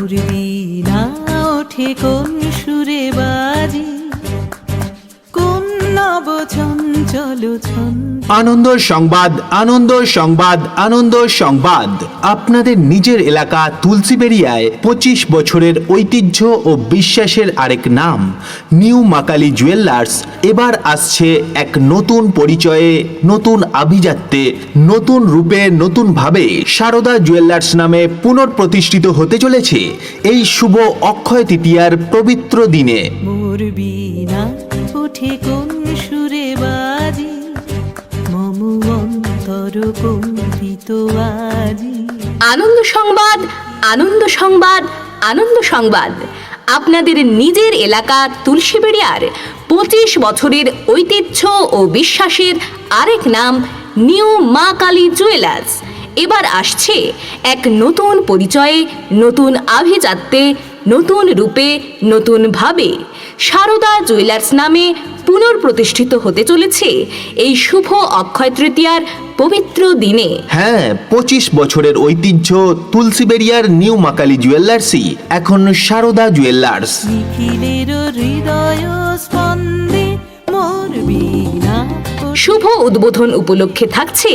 মোর বীণা ওঠে কোন সুরে বাজি, কোন নব চঞ্চল ছন্দ। আনন্দ সংবাদ, আনন্দ সংবাদ, আনন্দ সংবাদ। আপনাদের নিজের এলাকা তুলসীবেড়িয়ায় 25 বছরের ঐতিহ্য ও বিশ্বাসের আরেক নাম নিউ মাকালি জুয়েলার্স এবার আসছে এক নতুন পরিচয়ে, নতুন আভিজাত্যে, নতুন রূপে, নতুন ভাবে সারদা জুয়েলার্স নামে পুনঃপ্রতিষ্ঠিত হতে চলেছে এই শুভ অক্ষয় তৃতীয়ার পবিত্র দিনে। মোর বীণা ওঠে কোন সুরে বাজি, মম অন্তর কম্পিত আজি। আনন্দ সংবাদ, আনন্দ সংবাদ, আনন্দ সংবাদ। আপনাদের নিজের এলাকা তুলসীবেড়িয়ার 25 বছরের ঐতিহ্য ও বিশ্বাসের আরেক নাম নিউ মা কালী জুয়েলার্স এবার আসছে এক নতুন পরিচয়ে, নতুন আভিজাত্যে, নতুন রূপে, নতুন ভাবে সারদা জুয়েলার্স নামে পুনঃপ্রতিষ্ঠিত হতে চলেছে এই শুভ অক্ষয় তৃতীয়ার পবিত্র দিনে। হ্যাঁ, 25 বছরের ঐতিহ্য তুলসীবেড়িয়ার নিউ মাকালি জুয়েলার্সই এখন সারদা জুয়েলার্স। নিখিলের হৃদয় স্পন্দে মোর বীণা। শুভ উদ্বোধন উপলক্ষে থাকছে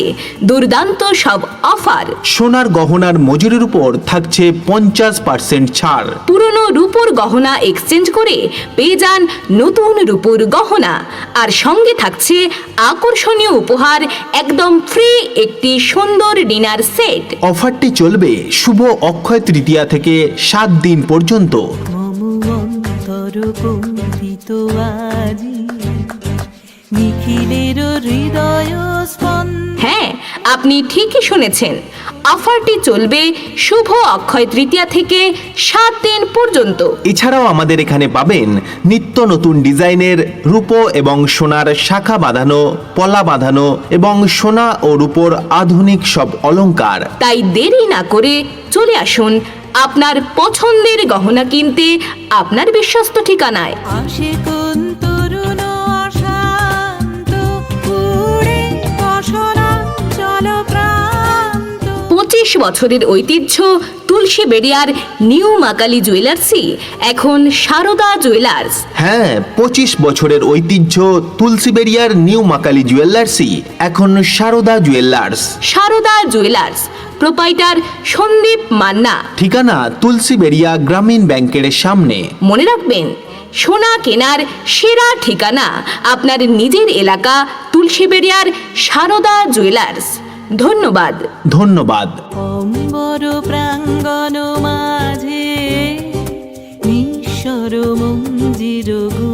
দুর্দান্ত সব অফার। সোনার গহনার মজুরির উপর থাকছে 50% ছাড়। পুরনো রূপোর গহনা এক্সচেঞ্জ করে পেয়ে যান নতুন রূপোর গহনা, আর সঙ্গে থাকছে আকর্ষণীয় উপহার, একদম ফ্রি একটি সুন্দর ডিনার সেট। অফারটি চলবে শুভ অক্ষয় তৃতীয়া থেকে 7 দিন পর্যন্ত। মম অন্তর কম্পিত আজি, নিখিলের হৃদয় স্পন্দে। হ্যাঁ, আপনি ঠিকই শুনেছেন, অফারটি চলবে শুভ অক্ষয় তৃতীয়া থেকে 7 দিন পর্যন্ত। এছাড়াও আমাদের এখানে পাবেন নিত্য নতুন ডিজাইনের রূপো এবং সোনার শাখা বাঁধানো, পলা বাঁধানো এবং সোনা ও রূপোর আধুনিক সব অলংকার। তাই দেরি না করে চলে আসুন আপনার পছন্দের গহনা কিনতে আপনার বিশ্বস্ত ঠিকানায়। আসে কোন তরুণ অশান্ত, উড়ে বসনা চল প্রান্ত। 25 বছরের ঐতিহ্য তুলসীবেড়িয়ার নিউ মাকালি জুয়েলার্সই এখন সারদা জুয়েলার্স। হ্যাঁ, 25 বছরের ঐতিহ্য তুলসীবেড়িয়ার নিউ মাকালি জুয়েলার্সই এখন Sarada jewellers. Sarada jewellers, proprietor Sandip Manna. ঠিকানা তুলসীবেড়িয়া গ্রামীণ ব্যাংকের সামনে। মনে রাখবেন, সোনা কেনার সেরা ঠিকানা আপনার নিজের এলাকা তুলসীবেড়িয়ার সারদা জুয়েলার্স। ধন্যবাদ। ধন্যবাদ। অম্বর প্রাঙ্গণ মাঝে নিঃস্বর মঞ্জির গো।